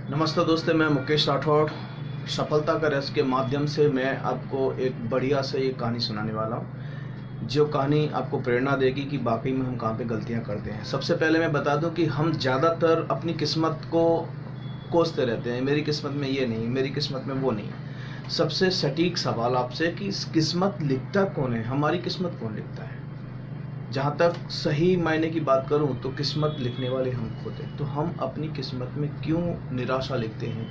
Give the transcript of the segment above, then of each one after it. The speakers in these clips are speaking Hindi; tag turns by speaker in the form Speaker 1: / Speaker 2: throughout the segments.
Speaker 1: नमस्ते दोस्तों, मैं मुकेश राठौड़। सफलता का रहस्य के माध्यम से मैं आपको एक बढ़िया से ये कहानी सुनाने वाला हूँ, जो कहानी आपको प्रेरणा देगी कि वाकई में हम कहाँ पे गलतियाँ करते हैं। सबसे पहले मैं बता दूँ कि हम ज़्यादातर अपनी किस्मत को कोसते रहते हैं। मेरी किस्मत में ये नहीं, मेरी किस्मत में वो नहीं। सबसे सटीक सवाल आपसे कि किस्मत लिखता कौन है? हमारी किस्मत कौन लिखता है? जहाँ तक सही मायने की बात करूँ तो किस्मत लिखने वाले हम खुद हैं। तो हम अपनी किस्मत में क्यों निराशा लिखते हैं,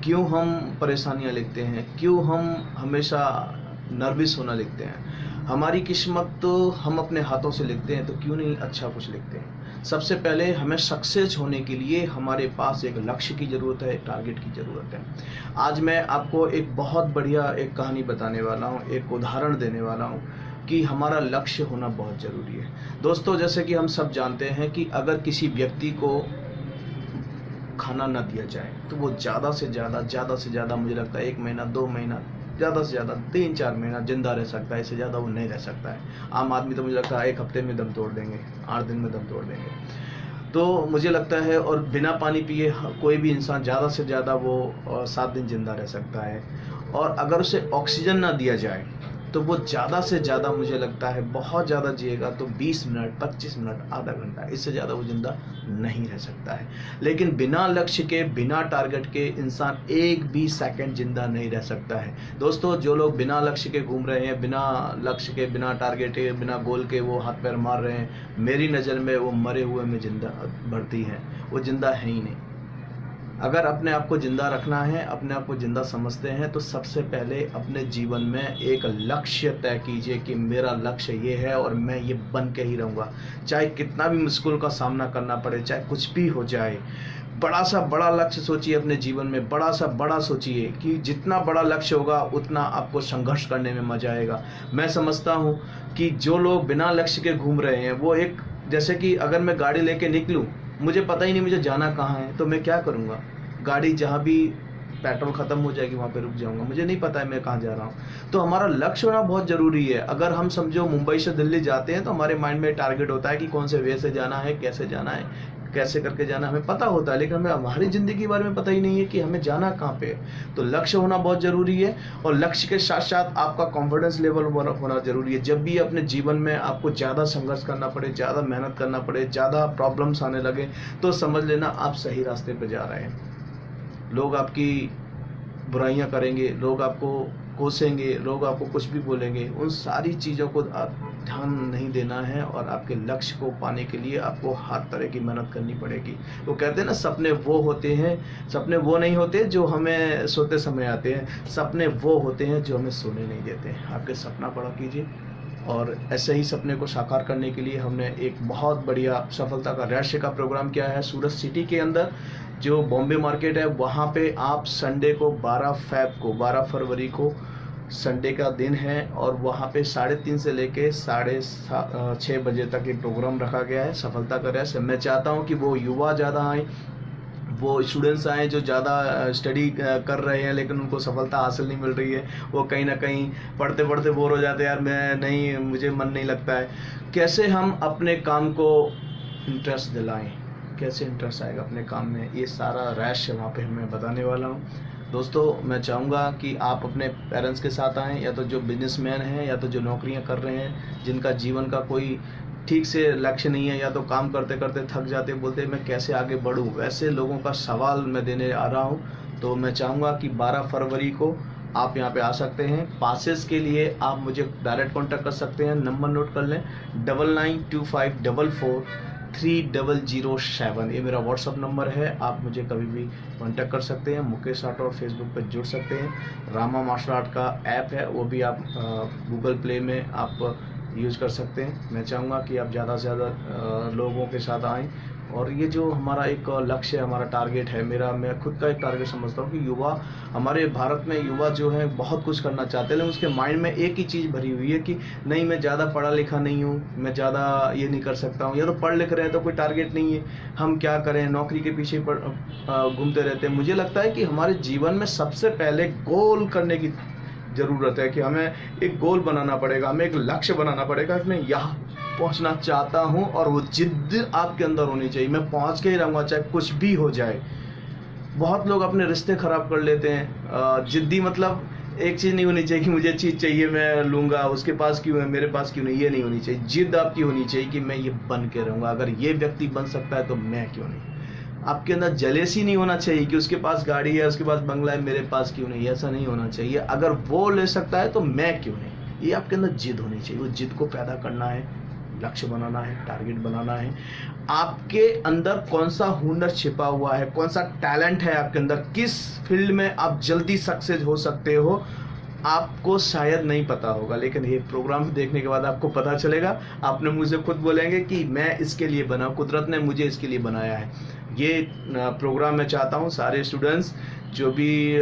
Speaker 1: क्यों हम परेशानियाँ लिखते हैं, क्यों हम हमेशा नर्वस होना लिखते हैं? हमारी किस्मत तो हम अपने हाथों से लिखते हैं, तो क्यों नहीं अच्छा कुछ लिखते हैं? सबसे पहले हमें सक्सेस होने के लिए हमारे पास एक लक्ष्य की ज़रूरत है, एक टारगेट की ज़रूरत है। आज मैं आपको एक बहुत बढ़िया एक कहानी बताने वाला हूँ, एक उदाहरण देने वाला हूँ कि हमारा लक्ष्य होना बहुत ज़रूरी है। दोस्तों, जैसे कि हम सब जानते हैं कि अगर किसी व्यक्ति को खाना ना दिया जाए तो वो ज़्यादा से ज़्यादा मुझे लगता है 1 महीना, 2 महीना, ज़्यादा से ज़्यादा 3-4 महीना ज़िंदा रह सकता है। इससे ज़्यादा वो नहीं रह सकता है। आम आदमी तो मुझे लगता है 1 हफ्ते में दम तोड़ देंगे, 8 दिन में दम तोड़ देंगे। तो मुझे लगता है, और बिना पानी पिए कोई भी इंसान ज़्यादा से ज़्यादा वो 7 दिन ज़िंदा रह सकता है। और अगर उसे ऑक्सीजन ना दिया जाए तो वो ज़्यादा से ज़्यादा मुझे लगता है बहुत ज़्यादा जिएगा तो 20 मिनट, 25 मिनट, आधा घंटा, इससे ज़्यादा वो ज़िंदा नहीं रह सकता है। लेकिन बिना लक्ष्य के, बिना टारगेट के इंसान 1 भी सेकंड ज़िंदा नहीं रह सकता है। दोस्तों, जो लोग बिना लक्ष्य के घूम रहे हैं, बिना लक्ष्य के, बिना टारगेट के, बिना गोल के वो हाथ पैर मार रहे हैं, मेरी नज़र में वो मरे हुए में ज़िंदा भर्ती हैं। वो ज़िंदा है ही नहीं। अगर अपने आप को ज़िंदा रखना है, अपने आप को ज़िंदा समझते हैं, तो सबसे पहले अपने जीवन में एक लक्ष्य तय कीजिए कि मेरा लक्ष्य ये है और मैं ये बन के ही रहूँगा। चाहे कितना भी मुश्किल का सामना करना पड़े, चाहे कुछ भी हो जाए। बड़ा सा बड़ा लक्ष्य सोचिए अपने जीवन में, बड़ा सा बड़ा सोचिए कि जितना बड़ा लक्ष्य होगा उतना आपको संघर्ष करने में मज़ा आएगा। मैं समझता हूँ कि जो लोग बिना लक्ष्य के घूम रहे हैं वो एक, जैसे कि अगर मैं गाड़ी लेके निकलूँ, मुझे पता ही नहीं मुझे जाना कहाँ है, तो मैं क्या करूँगा? गाड़ी जहाँ भी पेट्रोल ख़त्म हो जाएगी वहाँ पे रुक जाऊँगा, मुझे नहीं पता है मैं कहाँ जा रहा हूँ। तो हमारा लक्ष्य होना बहुत ज़रूरी है। अगर हम समझो मुंबई से दिल्ली जाते हैं तो हमारे माइंड में टारगेट होता है कि कौन से वे से जाना है, कैसे करके जाना है, हमें पता होता है। लेकिन हमें हमारी ज़िंदगी के बारे में पता ही नहीं है कि हमें जाना कहाँ पे है। तो लक्ष्य होना बहुत ज़रूरी है, और लक्ष्य के साथ साथ आपका कॉन्फिडेंस लेवल होना ज़रूरी है। जब भी अपने जीवन में आपको ज़्यादा संघर्ष करना पड़े, ज़्यादा मेहनत करना पड़े, ज़्यादा प्रॉब्लम्स आने लगे, तो समझ लेना आप सही रास्ते पर जा रहे हैं। लोग आपकी बुराइयां करेंगे, लोग आपको कोसेंगे, लोग आपको कुछ भी बोलेंगे, उन सारी चीज़ों को ध्यान नहीं देना है। और आपके लक्ष्य को पाने के लिए आपको हर तरह की मेहनत करनी पड़ेगी। वो कहते हैं ना, सपने वो होते हैं, सपने वो नहीं होते जो हमें सोते समय आते हैं, सपने वो होते हैं जो हमें सोने नहीं देते। आपके सपना बड़ा कीजिए। और ऐसे ही सपने को साकार करने के लिए हमने एक बहुत बढ़िया सफलता का रहस्य का प्रोग्राम किया है सूरत सिटी के अंदर, जो बॉम्बे मार्केट है। वहाँ पे आप संडे को 12 फरवरी को संडे का दिन है, और वहाँ पे 3:30 से लेके 6:30 बजे तक ये प्रोग्राम रखा गया है सफलता का रहस्य। मैं चाहता हूँ कि वो युवा ज़्यादा आएँ, वो स्टूडेंट्स आएँ जो ज़्यादा स्टडी कर रहे हैं लेकिन उनको सफलता हासिल नहीं मिल रही है। वो कहीं ना कहीं पढ़ते पढ़ते बोर हो जाते हैं, यार मैं नहीं, मुझे मन नहीं लगता है। कैसे हम अपने काम को इंटरेस्ट दिलाएं, कैसे इंटरेस्ट आएगा अपने काम में, ये सारा रहस्य वहाँ पे मैं बताने वाला हूँ। दोस्तों, मैं चाहूँगा कि आप अपने पेरेंट्स के साथ आएँ, या तो जो बिजनेसमैन हैं, या तो जो नौकरियाँ कर रहे हैं, जिनका जीवन का कोई ठीक से लक्ष्य नहीं है, या तो काम करते करते थक जाते, बोलते मैं कैसे आगे बढ़ूँ, वैसे लोगों का सवाल मैं देने आ रहा हूँ। तो मैं चाहूँगा कि 12 फरवरी को आप यहाँ पे आ सकते हैं। पासेस के लिए आप मुझे डायरेक्ट कॉन्टैक्ट कर सकते हैं। नंबर नोट कर लें, 9925443007। ये मेरा व्हाट्सअप नंबर है। आप मुझे कभी भी कांटेक्ट कर सकते हैं। मुकेश राठौड़ फेसबुक पर जुड़ सकते हैं। रामा मार्शल आर्ट का ऐप है, वो भी आप गूगल प्ले में आप यूज़ कर सकते हैं। मैं चाहूँगा कि आप ज़्यादा से ज़्यादा लोगों के साथ आएँ। और ये जो हमारा एक लक्ष्य है, हमारा टारगेट है, मैं खुद का एक टारगेट समझता हूँ कि युवा, हमारे भारत में युवा जो है बहुत कुछ करना चाहते हैं, लेकिन उसके माइंड में एक ही चीज़ भरी हुई है कि नहीं, मैं ज़्यादा पढ़ा लिखा नहीं हूँ, मैं ज़्यादा ये नहीं कर सकता हूँ। या तो पढ़ लिख रहे हैं तो कोई टारगेट नहीं है, हम क्या करें, नौकरी के पीछे घूमते रहते हैं। मुझे लगता है कि हमारे जीवन में सबसे पहले गोल करने की ज़रूरत है, कि हमें एक गोल बनाना पड़ेगा, हमें एक लक्ष्य बनाना पड़ेगा कि मैं यहाँ पहुँचना चाहता हूँ, और वो जिद्द आपके अंदर होनी चाहिए। मैं पहुँच के ही रहूँगा, चाहे कुछ भी हो जाए। बहुत लोग अपने रिश्ते ख़राब कर लेते हैं। जिद्दी मतलब एक चीज़ नहीं होनी चाहिए कि मुझे चीज़ चाहिए मैं लूँगा, उसके पास क्यों है मेरे पास क्यों नहीं, ये नहीं होनी चाहिए। जिद आपकी होनी चाहिए कि मैं ये बन के रहूँगा, अगर ये व्यक्ति बन सकता है तो मैं क्यों नहीं। आपके अंदर जेलेसी नहीं होना चाहिए कि उसके पास गाड़ी है, उसके पास बंगला है, मेरे पास क्यों नहीं, ऐसा नहीं होना चाहिए। अगर वो ले सकता है तो मैं क्यों नहीं, ये आपके अंदर जिद होनी चाहिए। वो जिद को पैदा करना है, लक्ष्य बनाना है, टारगेट बनाना है। आपके अंदर कौन सा हुनर छिपा हुआ है, कौन सा टैलेंट है आपके अंदर, किस फील्ड में आप जल्दी सक्सेस हो सकते हो, आपको शायद नहीं पता होगा, लेकिन ये प्रोग्राम देखने के बाद आपको पता चलेगा। आपने मुझे खुद बोलेंगे कि मैं इसके लिए बना, कुदरत ने मुझे इसके लिए बनाया है। ये प्रोग्राम मैं चाहता हूँ सारे स्टूडेंट्स, जो भी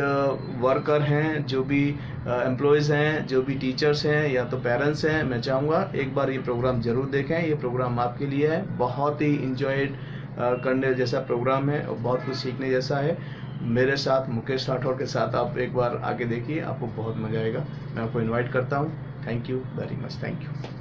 Speaker 1: वर्कर हैं, जो भी एम्प्लॉयज़ हैं, जो भी टीचर्स हैं या तो पेरेंट्स हैं, मैं चाहूँगा एक बार ये प्रोग्राम ज़रूर देखें। ये प्रोग्राम आपके लिए है, बहुत ही इंजॉयड करने जैसा प्रोग्राम है और बहुत कुछ सीखने जैसा है। मेरे साथ मुकेश राठौर के साथ आप एक बार आके देखिए, आपको बहुत मज़ा आएगा। मैं आपको इनवाइट करता हूँ। Thank you very much, thank you.